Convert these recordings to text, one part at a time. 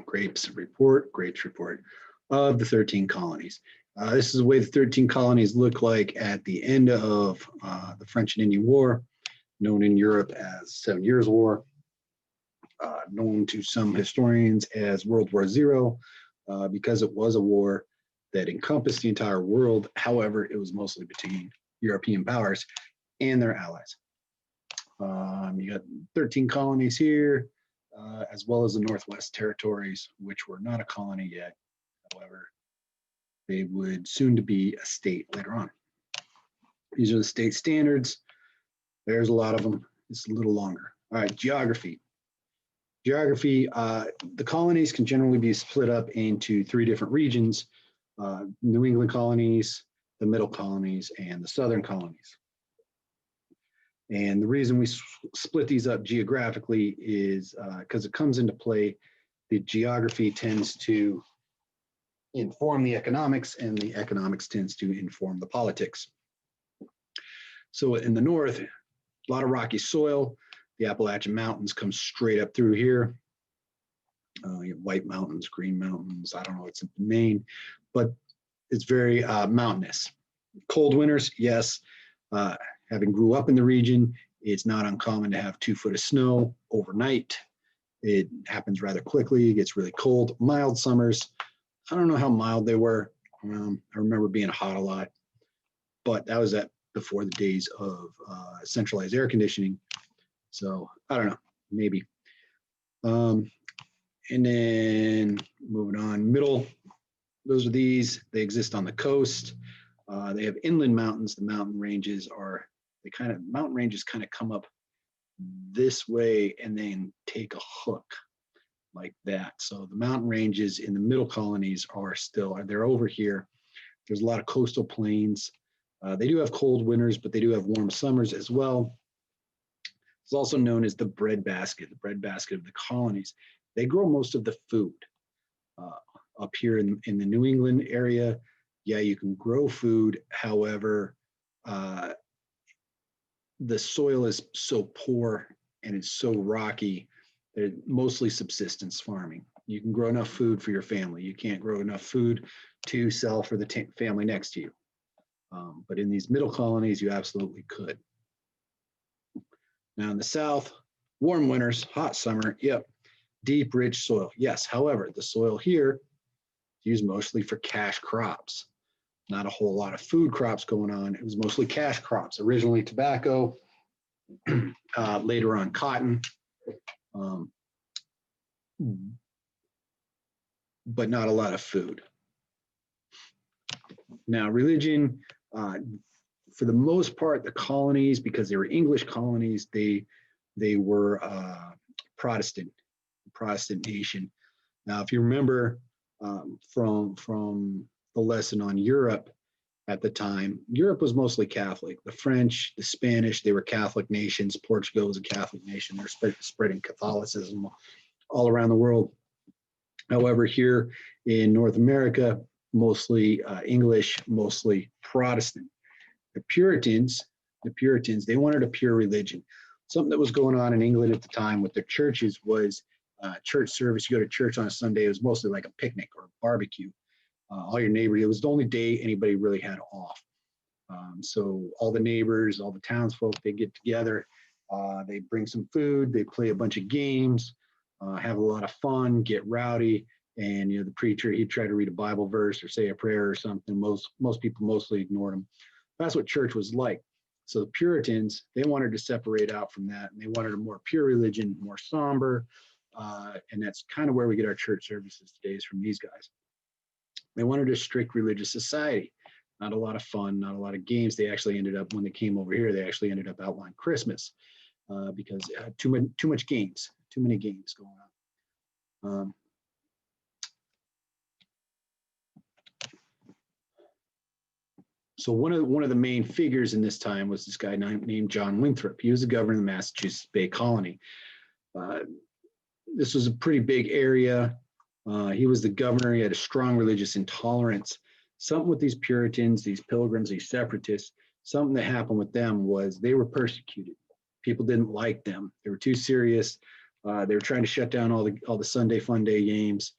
Grapes report of the 13 colonies. This is the way the 13 colonies look like at the end of the French and Indian War, known in Europe as 7 Years' War, known to some historians as World War Zero, because it was a war that encompassed the entire world. However, it was mostly between European powers and their allies. You got 13 colonies here, as well as the Northwest Territories, which were not a colony yet. However, they would soon to be a state later on. These are the state standards. There's a lot of them. It's a little longer. All right, geography. Geography, the colonies can generally be split up into 3 different regions: New England colonies, the middle colonies, and the southern colonies. And the reason we split these up geographically is because it comes into play. The geography tends to inform the economics, and the economics tends to inform the politics. So in the north, a lot of rocky soil. The Appalachian Mountains come straight up through here. You have White Mountains, Green Mountains. I don't know what's in Maine, but it's very mountainous. Cold winters, yes. Having grew up in the region, it's not uncommon to have 2 foot of snow overnight. It happens rather quickly. It gets really cold. Mild summers. I don't know how mild they were. I remember being hot a lot, but that was before the days of centralized air conditioning. So I don't know, maybe. And then moving on, middle, those are these. They exist on the coast. They have inland mountains. The mountain ranges kind of come up this way and then take a hook like that. So the mountain ranges in the middle colonies they're over here. There's a lot of coastal plains. They do have cold winters, but they do have warm summers as well. It's also known as the breadbasket of the colonies. They grow most of the food up here in the New England area. Yeah, you can grow food. However, the soil is so poor and it's so rocky that it's mostly subsistence farming. You can grow enough food for your family. You can't grow enough food to sell for the family next to you. But in these middle colonies, you absolutely could. Now in the south, warm winters, hot summer, yep. Deep, rich soil, yes. However, the soil here is used mostly for cash crops. Not a whole lot of food crops going on. It was mostly cash crops. Originally tobacco, later on cotton, but not a lot of food. Now religion, for the most part, the colonies, because they were English colonies, they were Protestant nation. Now, if you remember from the lesson on Europe at the time, Europe was mostly Catholic. The French, the Spanish, they were Catholic nations. Portugal was a Catholic nation. They're spreading Catholicism all around the world. However, here in North America, mostly English, mostly Protestant. The Puritans, they wanted a pure religion. Something that was going on in England at the time with their churches was church service. You go to church on a Sunday, it was mostly like a picnic or a barbecue. All your neighbors, it was the only day anybody really had off. So all the neighbors, all the townsfolk, they get together, they bring some food, they play a bunch of games, have a lot of fun, get rowdy. And the preacher, he'd try to read a Bible verse or say a prayer or something. Most people mostly ignored him. That's what church was like. So the Puritans, they wanted to separate out from that, and they wanted a more pure religion, more somber. And that's kind of where we get our church services today, is from these guys. They wanted a strict religious society, not a lot of fun, not a lot of games. They actually ended up, when they came over here, they actually ended up outlawing Christmas because too many games going on. So one of the main figures in this time was this guy named John Winthrop. He was the governor of the Massachusetts Bay Colony. This was a pretty big area. He was the governor. He had a strong religious intolerance. Something with these Puritans, these Pilgrims, these separatists, something that happened with them was they were persecuted. People didn't like them. They were too serious. They were trying to shut down all the Sunday fun day games.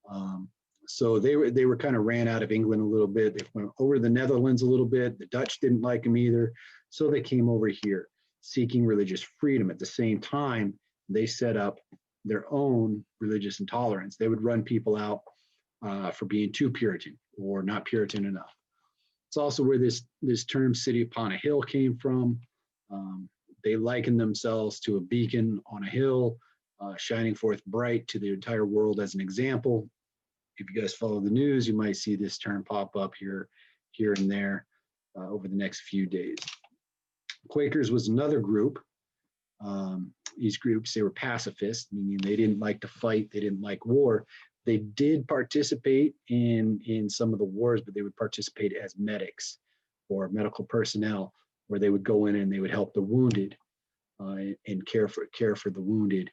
Um, so they were kind of ran out of England a little bit. They went over to the Netherlands a little bit. The Dutch didn't like them either, so they came over here seeking religious freedom. At the same time, they set up their own religious intolerance. They would run people out for being too Puritan or not Puritan enough. It's also where this term "city upon a hill" came from. Um, they likened themselves to a beacon on a hill, shining forth bright to the entire world as an example. If you guys follow the news, you might see this term pop up here and there over the next few days. Quakers was another group. These groups, they were pacifist, meaning they didn't like to fight, they didn't like war. They did participate in some of the wars, but they would participate as medics or medical personnel, where they would go in and they would help the wounded and care for the wounded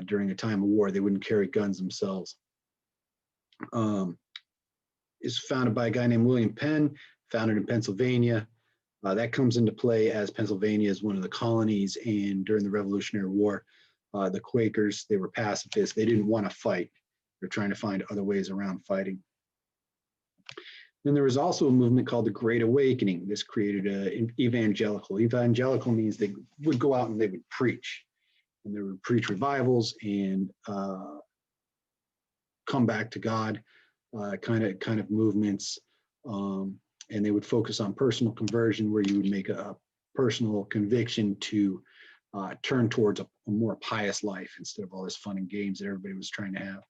during a time of war. They wouldn't carry guns themselves. Is founded by a guy named William Penn, founded in Pennsylvania. That comes into play as Pennsylvania is one of the colonies, and during the Revolutionary War, the Quakers, they were pacifists. They didn't want to fight. They're trying to find other ways around fighting. Then there was also a movement called the Great Awakening. This created an evangelical. Evangelical means they would go out and they would preach, and they would preach revivals and come back to God, kind of movements. And they would focus on personal conversion, where you would make a personal conviction to turn towards a more pious life instead of all this fun and games that everybody was trying to have.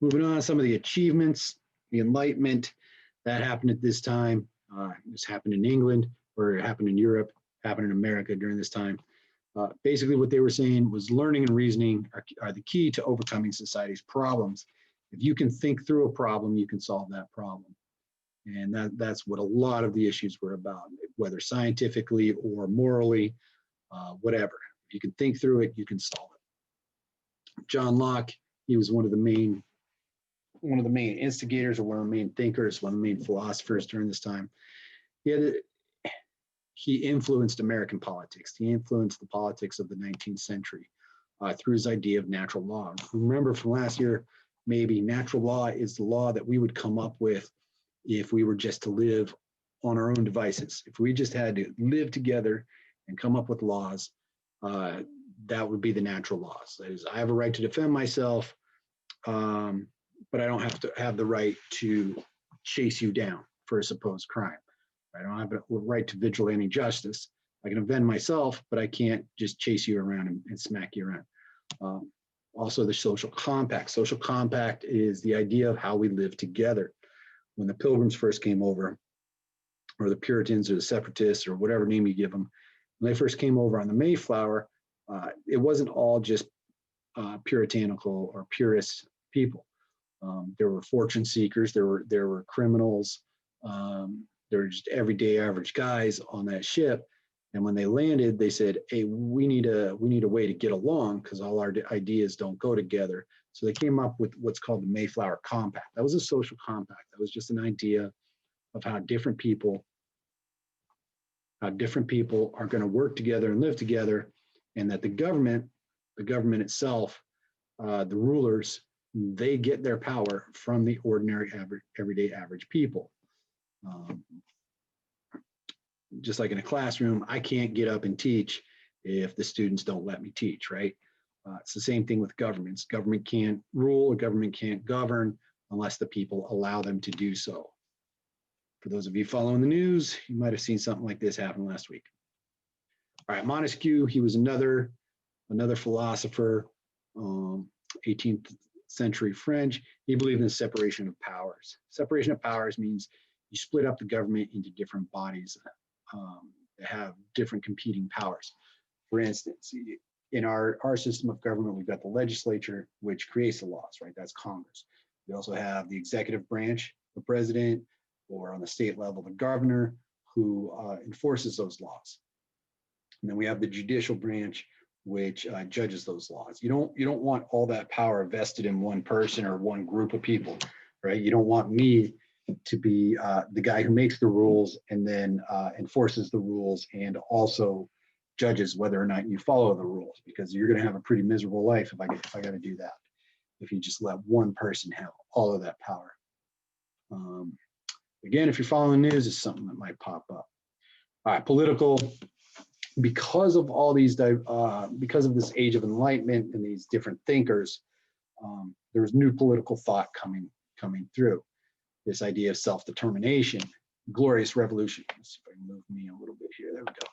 Moving on, some of the achievements, the Enlightenment, that happened at this time. This happened in England, or it happened in Europe, happened in America during this time. Basically, what they were saying was learning and reasoning are the key to overcoming society's problems. If you can think through a problem, you can solve that problem. And that's what a lot of the issues were about, whether scientifically or morally, whatever. If you can think through it, you can solve it. John Locke, he was one of the main instigators, or one of the main thinkers, one of the main philosophers during this time. He influenced American politics. He influenced the politics of the 19th century through his idea of natural law. Remember from last year, maybe natural law is the law that we would come up with if we were just to live on our own devices. If we just had to live together and come up with laws, that would be the natural laws. That is, I have a right to defend myself, but I don't have to have the right to chase you down for a supposed crime. I don't have a right to vigilante justice. I can avenge myself, but I can't just chase you around and smack you around. Also, the social compact. Social compact is the idea of how we live together. When the Pilgrims first came over, or the Puritans or the Separatists, or whatever name you give them, when they first came over on the Mayflower, it wasn't all just puritanical or purist people. There were fortune seekers, there were criminals, there were just everyday average guys on that ship. And when they landed, they said, "Hey, we need a way to get along, because all our ideas don't go together." So they came up with what's called the Mayflower Compact. That was a social compact. That was just an idea of how different people are going to work together and live together, and that the government itself, the rulers, they get their power from the ordinary, everyday average people. Just like in a classroom, I can't get up and teach if the students don't let me teach, right? It's the same thing with governments. Government can't rule, or government can't govern unless the people allow them to do so. For those of you following the news, you might have seen something like this happen last week. All right, Montesquieu, he was another philosopher, 18th century French. He believed in separation of powers. Separation of powers means you split up the government into different bodies that have different competing powers. For instance, in our system of government, we've got the legislature, which creates the laws, right? That's Congress. We also have the executive branch, the president, or on the state level, the governor, who enforces those laws. And then we have the judicial branch, which judges those laws. You don't want all that power vested in one person or one group of people, right? You don't want me to be the guy who makes the rules and then enforces the rules and also judges whether or not you follow the rules, because you're going to have a pretty miserable life if I got to do that. If you just let one person have all of that power. Again, if you're following the news, it's something that might pop up. All right, political. Because of all these, because of this age of enlightenment and these different thinkers, there was new political thought coming through. This idea of self-determination, glorious revolution. Let's see if I can move me a little bit here. There we go.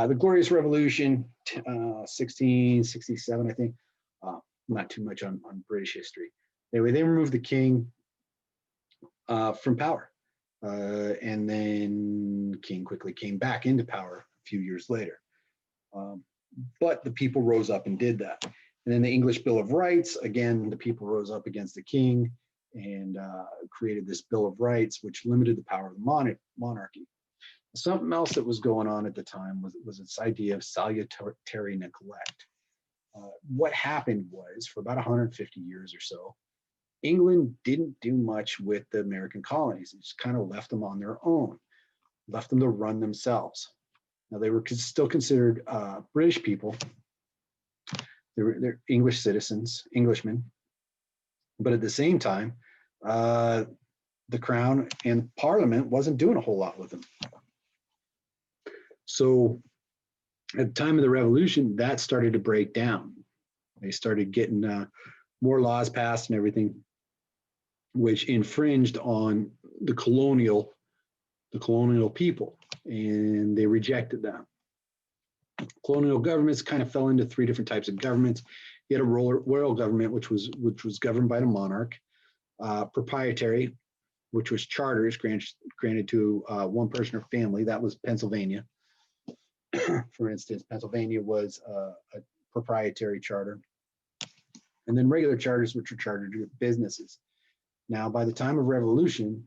The Glorious Revolution, 1667, I think. Not too much on British history. Anyway, they removed the king from power. And then King quickly came back into power a few years later. But the people rose up and did that. And then the English Bill of Rights, again, the people rose up against the king and created this Bill of Rights, which limited the power of the monarchy. Something else that was going on at the time was this idea of salutary neglect. What happened was, for about 150 years or so, England didn't do much with the American colonies. It just kind of left them on their own, left them to run themselves. Now, they were still considered British people. They're English citizens, Englishmen. But at the same time, the Crown and Parliament wasn't doing a whole lot with them. So at the time of the Revolution, that started to break down. They started getting more laws passed and everything, which infringed on the colonial people, and they rejected that. Colonial governments kind of fell into three different types of governments. You had a royal government, which was governed by the monarch, proprietary, which was charters granted to one person or family. That was Pennsylvania. For instance, Pennsylvania was a proprietary charter. And then regular charters, which were chartered to businesses. Now, by the time of Revolution,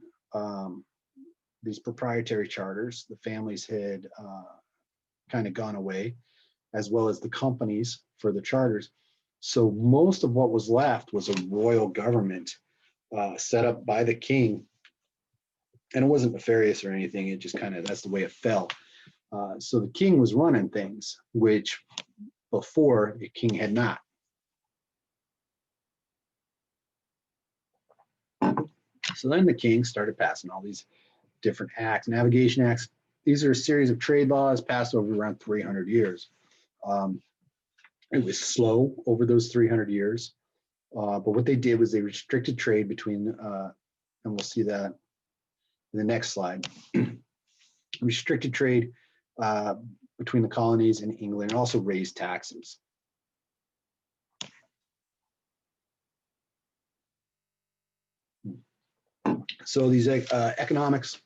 these proprietary charters, the families had kind of gone away, as well as the companies for the charters. So most of what was left was a royal government set up by the king. And it wasn't nefarious or anything. It just kind of, that's the way it fell. So the king was running things, which before the king had not. So then the king started passing all these different acts, navigation acts. These are a series of trade laws passed over around 300 years. It was slow over those 300 years. But what they did was they restricted trade between, and we'll see that in the next slide, restricted trade between the colonies and England, and also raised taxes. So these economics,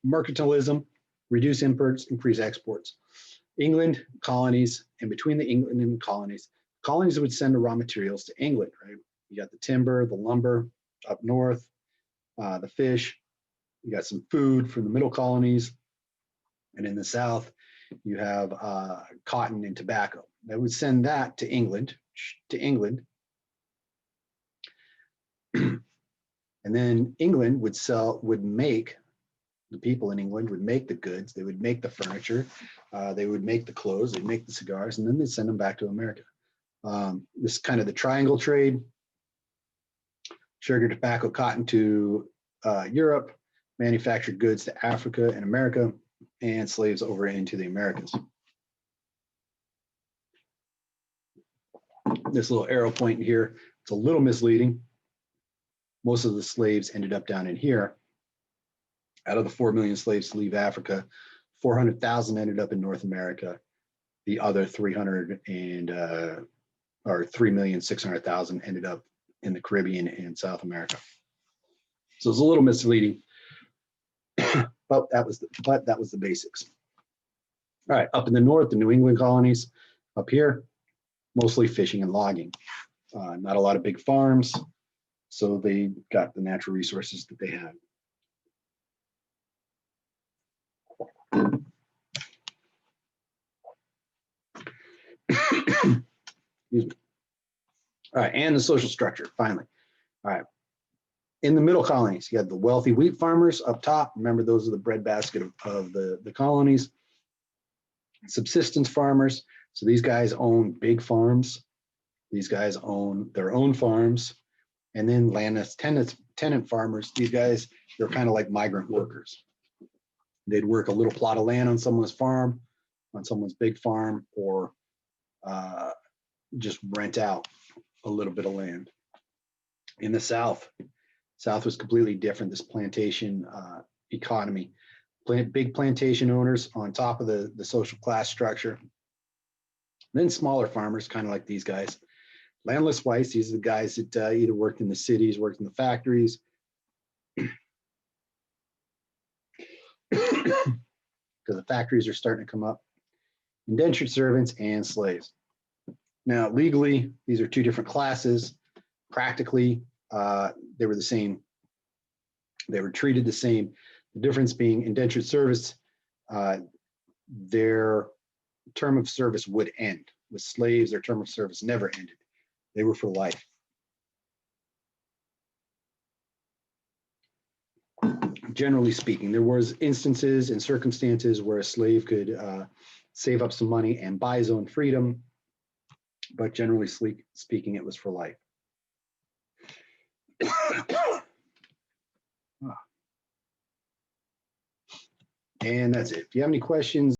mercantilism, reduce imports, increase exports. England, colonies, and between the England and the colonies would send the raw materials to England, right? You got the timber, the lumber up north, the fish, you got some food from the middle colonies, and in the south, you have cotton and tobacco. They would send that to England, and then England would make, the people in England would make the goods, they would make the furniture, they would make the clothes, they'd make the cigars, and then they'd send them back to America. This is kind of the triangle trade: sugar, tobacco, cotton to Europe, manufactured goods to Africa and America, and slaves over into the Americas. This little arrow point here, it's a little misleading. Most of the slaves ended up down in here. Out of the 4 million slaves to leave Africa, 400,000 ended up in North America. The other 3,600,000 ended up in the Caribbean and South America. So it's a little misleading, but that was the basics. All right, up in the north, the New England colonies. Up here, mostly fishing and logging. Not a lot of big farms, so they got the natural resources that they had. Excuse me. All right, and the social structure, finally. All right. In the middle colonies, you had the wealthy wheat farmers up top. Remember, those are the breadbasket of the colonies. Subsistence farmers. So these guys own big farms. These guys own their own farms. And then landless tenant farmers. These guys, they're kind of like migrant workers. They'd work a little plot of land on someone's farm, on someone's big farm, or just rent out a little bit of land. In the South was completely different. This plantation economy, big plantation owners on top of the social class structure. Then smaller farmers, kind of like these guys. Landless whites, these are the guys that either worked in the cities, worked in the factories. Because the factories are starting to come up. Indentured servants and slaves. Now, legally, these are two different classes. Practically, they were the same. They were treated the same. The difference being indentured service, their term of service would end. With slaves, their term of service never ended. They were for life. Generally speaking, there was instances and circumstances where a slave could save up some money and buy his own freedom, but generally speaking, it was for life. And that's it. If you have any questions,